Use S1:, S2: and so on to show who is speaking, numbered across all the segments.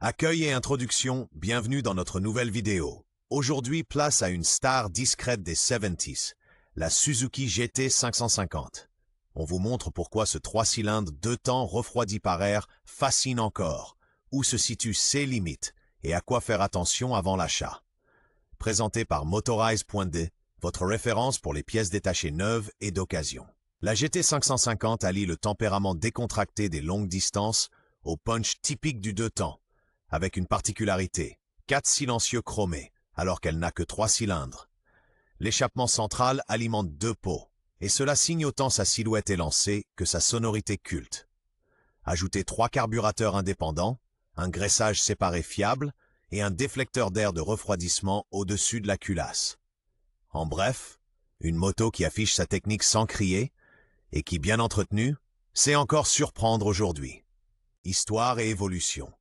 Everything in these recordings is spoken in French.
S1: Accueil et introduction, bienvenue dans notre nouvelle vidéo. Aujourd'hui, place à une star discrète des 70s, la Suzuki GT 550. On vous montre pourquoi ce 3 cylindres 2 temps refroidi par air fascine encore, où se situent ses limites et à quoi faire attention avant l'achat. Présenté par Motorize.d, votre référence pour les pièces détachées neuves et d'occasion. La GT 550 allie le tempérament décontracté des longues distances au punch typique du 2 temps, avec une particularité, 4 silencieux chromés, alors qu'elle n'a que 3 cylindres. L'échappement central alimente 2 pots, et cela signe autant sa silhouette élancée que sa sonorité culte. Ajoutez 3 carburateurs indépendants, un graissage séparé fiable et un déflecteur d'air de refroidissement au-dessus de la culasse. En bref, une moto qui affiche sa technique sans crier et qui, bien entretenue, sait encore surprendre aujourd'hui. Histoire et évolution.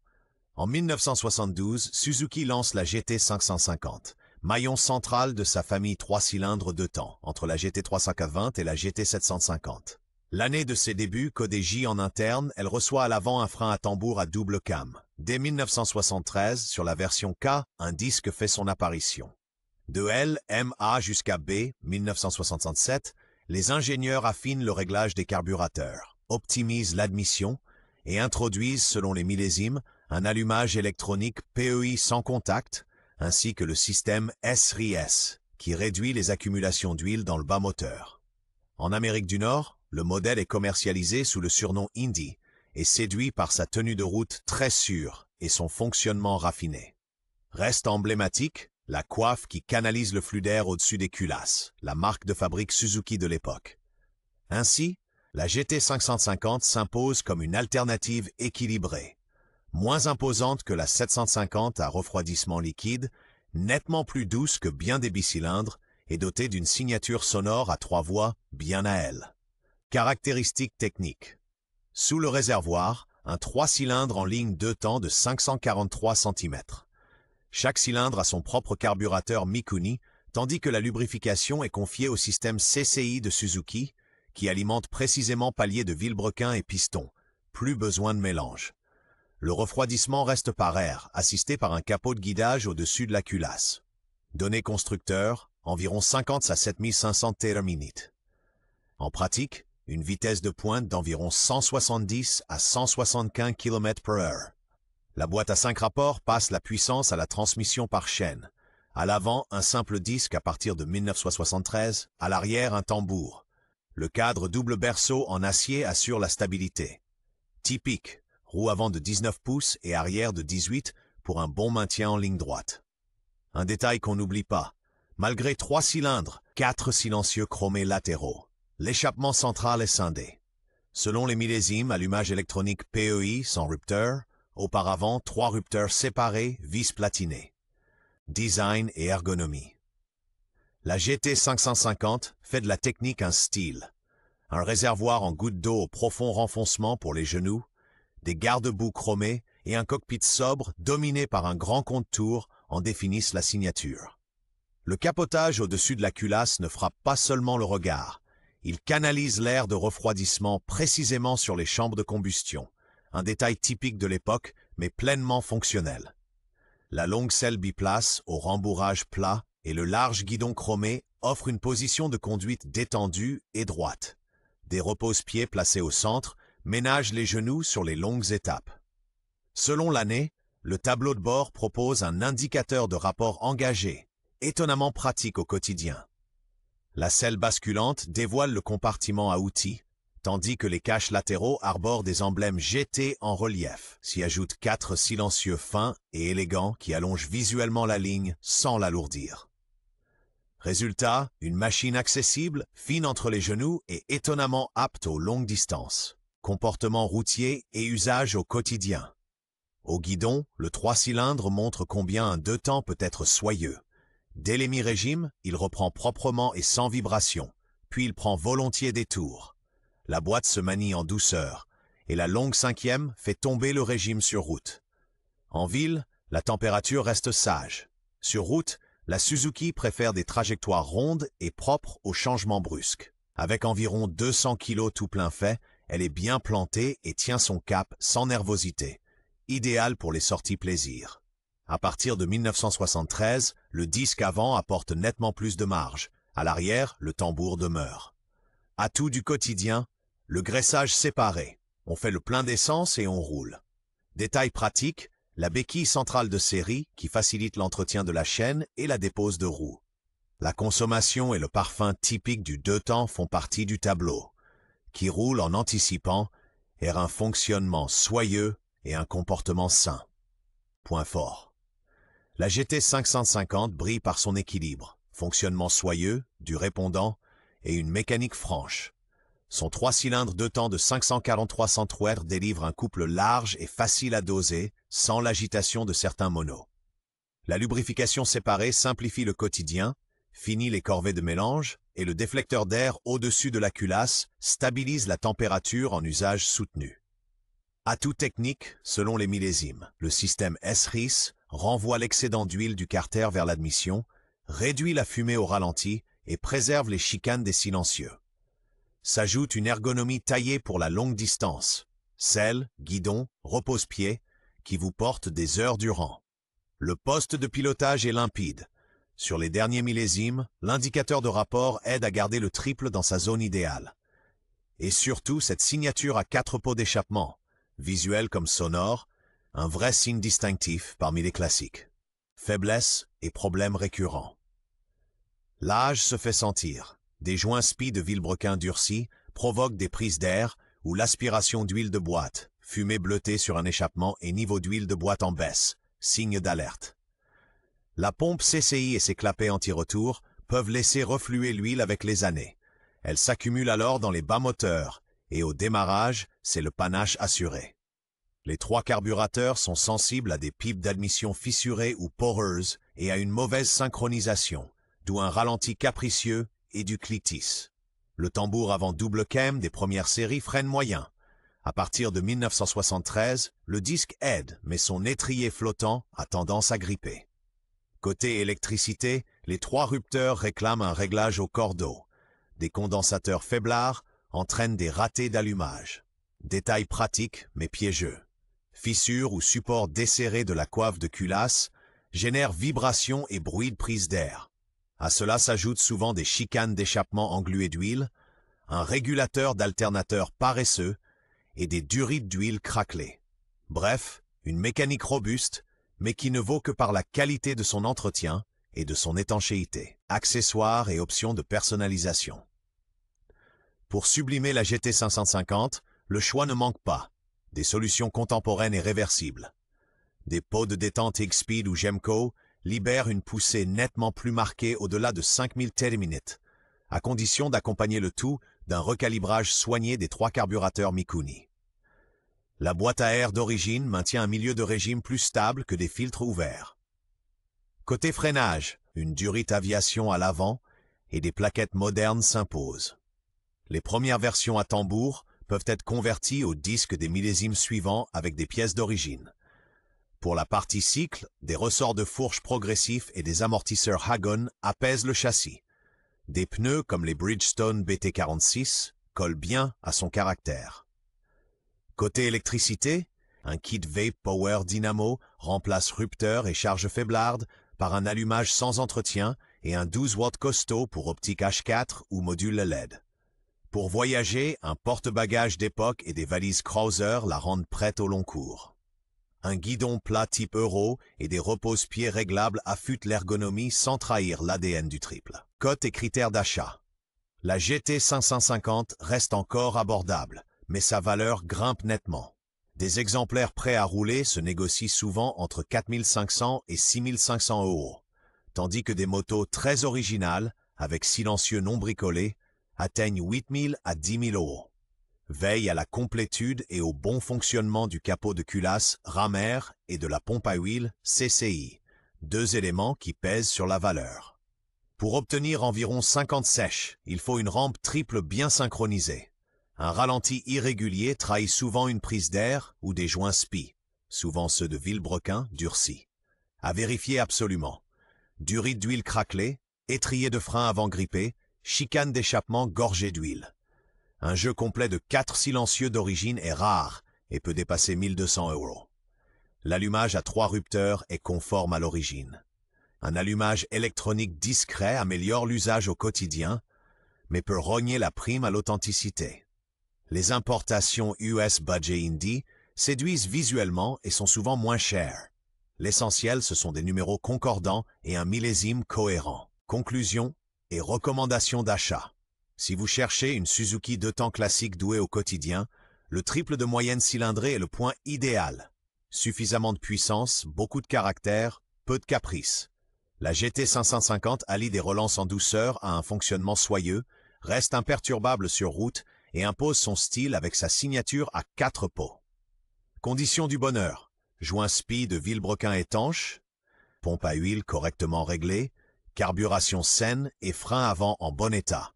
S1: En 1972, Suzuki lance la GT 550, maillon central de sa famille 3 cylindres 2 temps, entre la GT 320 et la GT 750. L'année de ses débuts, codée J en interne, elle reçoit à l'avant un frein à tambour à double cam. Dès 1973, sur la version K, un disque fait son apparition. De L, M, A jusqu'à B, 1967, les ingénieurs affinent le réglage des carburateurs, optimisent l'admission et introduisent, selon les millésimes, un allumage électronique PEI sans contact, ainsi que le système SRIS, qui réduit les accumulations d'huile dans le bas moteur. En Amérique du Nord, le modèle est commercialisé sous le surnom Indy et séduit par sa tenue de route très sûre et son fonctionnement raffiné. Reste emblématique, la coiffe qui canalise le flux d'air au-dessus des culasses, la marque de fabrique Suzuki de l'époque. Ainsi, la GT 550 s'impose comme une alternative équilibrée, moins imposante que la 750 à refroidissement liquide, nettement plus douce que bien des bicylindres et dotée d'une signature sonore à 3 voix bien à elle. Caractéristiques techniques. Sous le réservoir, un 3 cylindres en ligne 2 temps de 543 cm. Chaque cylindre a son propre carburateur Mikuni, tandis que la lubrification est confiée au système CCI de Suzuki, qui alimente précisément paliers de vilebrequin et piston. Plus besoin de mélange. Le refroidissement reste par air, assisté par un capot de guidage au-dessus de la culasse. Données constructeurs, environ 50 à 7500 Tm/min. En pratique, une vitesse de pointe d'environ 170 à 175 km/h. La boîte à 5 rapports passe la puissance à la transmission par chaîne. À l'avant, un simple disque à partir de 1973, à l'arrière, un tambour. Le cadre double berceau en acier assure la stabilité. Typique, roue avant de 19 pouces et arrière de 18 pour un bon maintien en ligne droite. Un détail qu'on n'oublie pas, malgré 3 cylindres, 4 silencieux chromés latéraux. L'échappement central est scindé. Selon les millésimes, allumage électronique PEI sans rupteur, auparavant 3 rupteurs séparés, vis platinées. Design et ergonomie. La GT 550 fait de la technique un style. Un réservoir en goutte d'eau au profond renfoncement pour les genoux, des garde-boue chromés et un cockpit sobre dominé par un grand contour en définissent la signature. Le capotage au-dessus de la culasse ne frappe pas seulement le regard, il canalise l'air de refroidissement précisément sur les chambres de combustion, un détail typique de l'époque mais pleinement fonctionnel. La longue selle biplace au rembourrage plat et le large guidon chromé offrent une position de conduite détendue et droite. Des repose-pieds placés au centre ménagent les genoux sur les longues étapes. Selon l'année, le tableau de bord propose un indicateur de rapport engagé, étonnamment pratique au quotidien. La selle basculante dévoile le compartiment à outils, tandis que les caches latéraux arborent des emblèmes GT en relief. S'y ajoutent 4 silencieux fins et élégants qui allongent visuellement la ligne sans l'alourdir. Résultat, une machine accessible, fine entre les genoux et étonnamment apte aux longues distances. Comportement routier et usage au quotidien. Au guidon, le 3 cylindres montre combien un 2 temps peut être soyeux. Dès les mi-régimes, il reprend proprement et sans vibration, puis il prend volontiers des tours. La boîte se manie en douceur, et la longue 5e fait tomber le régime sur route. En ville, la température reste sage. Sur route, la Suzuki préfère des trajectoires rondes et propres aux changements brusques. Avec environ 200 kg tout plein fait, elle est bien plantée et tient son cap sans nervosité. idéal pour les sorties plaisir. À partir de 1973, le disque avant apporte nettement plus de marge. À l'arrière, le tambour demeure. Atout du quotidien, le graissage séparé. On fait le plein d'essence et on roule. Détail pratique, la béquille centrale de série qui facilite l'entretien de la chaîne et la dépose de roues. La consommation et le parfum typique du deux temps font partie du tableau, qui roule en anticipant et un fonctionnement soyeux et un comportement sain. Point fort. La GT 550 brille par son équilibre, fonctionnement soyeux, du répondant et une mécanique franche. Son 3 cylindres 2 temps de 543 centimètres délivre un couple large et facile à doser, sans l'agitation de certains monos. La lubrification séparée simplifie le quotidien, finit les corvées de mélange, et le déflecteur d'air au-dessus de la culasse stabilise la température en usage soutenu. Atout technique, selon les millésimes, le système SRIS renvoie l'excédent d'huile du carter vers l'admission, réduit la fumée au ralenti et préserve les chicanes des silencieux. S'ajoute une ergonomie taillée pour la longue distance, selle, guidon, repose-pied, qui vous porte des heures durant. Le poste de pilotage est limpide. Sur les derniers millésimes, l'indicateur de rapport aide à garder le triple dans sa zone idéale. Et surtout, cette signature à 4 pots d'échappement, visuelle comme sonore, un vrai signe distinctif parmi les classiques. Faiblesses et problèmes récurrents. L'âge se fait sentir. Des joints spi de vilebrequin durcis provoquent des prises d'air ou l'aspiration d'huile de boîte, fumée bleutée sur un échappement et niveau d'huile de boîte en baisse, signe d'alerte. La pompe CCI et ses clapets anti-retour peuvent laisser refluer l'huile avec les années. Elle s'accumule alors dans les bas moteurs et au démarrage, c'est le panache assuré. Les 3 carburateurs sont sensibles à des pipes d'admission fissurées ou poreuses et à une mauvaise synchronisation, d'où un ralenti capricieux et du clitis. Le tambour avant double cam des premières séries freine moyen. À partir de 1973, le disque aide, mais son étrier flottant a tendance à gripper. Côté électricité, les 3 rupteurs réclament un réglage au cordeau. Des condensateurs faiblards entraînent des ratés d'allumage. Détail pratique mais piégeux. Fissure ou support desserré de la coiffe de culasse génère vibrations et bruit de prise d'air. À cela s'ajoutent souvent des chicanes d'échappement engluées d'huile, un régulateur d'alternateur paresseux et des durites d'huile craquelées. Bref, une mécanique robuste, mais qui ne vaut que par la qualité de son entretien et de son étanchéité. Accessoires et options de personnalisation. Pour sublimer la GT 550, le choix ne manque pas. Des solutions contemporaines et réversibles. Des pots de détente X-Speed ou Gemco libèrent une poussée nettement plus marquée au-delà de 5000 TM/min, à condition d'accompagner le tout d'un recalibrage soigné des 3 carburateurs Mikuni. La boîte à air d'origine maintient un milieu de régime plus stable que des filtres ouverts. Côté freinage, une Durite Aviation à l'avant et des plaquettes modernes s'imposent. Les premières versions à tambour peuvent être converties au disque des millésimes suivants avec des pièces d'origine. Pour la partie cycle, des ressorts de fourche progressifs et des amortisseurs Hagon apaisent le châssis. Des pneus comme les Bridgestone BT46 collent bien à son caractère. Côté électricité, un kit Vape Power Dynamo remplace rupteur et charge faiblarde par un allumage sans entretien et un 12 watts costaud pour optique H4 ou module LED. Pour voyager, un porte-bagages d'époque et des valises Cruiser la rendent prête au long cours. Un guidon plat type Euro et des repose-pieds réglables affûtent l'ergonomie sans trahir l'ADN du triple. Cote et critères d'achat. La GT 550 reste encore abordable, mais sa valeur grimpe nettement. Des exemplaires prêts à rouler se négocient souvent entre 4500 et 6500 €, tandis que des motos très originales, avec silencieux non bricolés, atteignent 8000 à 10 000 €. Veille à la complétude et au bon fonctionnement du capot de culasse Ramer et de la pompe à huile CCI, 2 éléments qui pèsent sur la valeur. Pour obtenir environ 50 sèches, il faut une rampe triple bien synchronisée. Un ralenti irrégulier trahit souvent une prise d'air ou des joints spi, souvent ceux de vilebrequin durcis. À vérifier absolument. Durite d'huile craquelée, étrier de frein avant grippé, chicane d'échappement gorgée d'huile. Un jeu complet de 4 silencieux d'origine est rare et peut dépasser 1200 €. L'allumage à 3 rupteurs est conforme à l'origine. Un allumage électronique discret améliore l'usage au quotidien, mais peut rogner la prime à l'authenticité. Les importations US Budget Indie séduisent visuellement et sont souvent moins chères. L'essentiel, ce sont des numéros concordants et un millésime cohérent. Conclusion et recommandations d'achat. Si vous cherchez une Suzuki 2 temps classique douée au quotidien, le triple de moyenne cylindrée est le point idéal. Suffisamment de puissance, beaucoup de caractère, peu de caprice. La GT 550 allie des relances en douceur à un fonctionnement soyeux, reste imperturbable sur route et impose son style avec sa signature à 4 pots. Conditions du bonheur. Joint speed de vilebrequin étanche, pompe à huile correctement réglée, carburation saine et frein avant en bon état.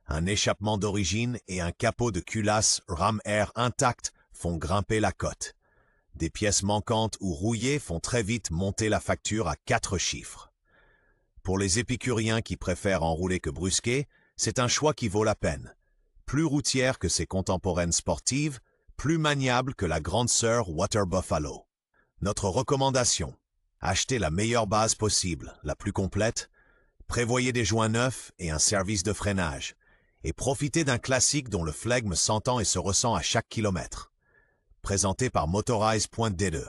S1: Un échappement d'origine et un capot de culasse Ram Air intact font grimper la cote. Des pièces manquantes ou rouillées font très vite monter la facture à 4 chiffres. Pour les épicuriens qui préfèrent enrouler que brusquer, c'est un choix qui vaut la peine. Plus routière que ses contemporaines sportives, plus maniable que la grande sœur Water Buffalo. Notre recommandation: achetez la meilleure base possible, la plus complète, prévoyez des joints neufs et un service de freinage, et profitez d'un classique dont le flegme s'entend et se ressent à chaque kilomètre. Présenté par Motorize.de.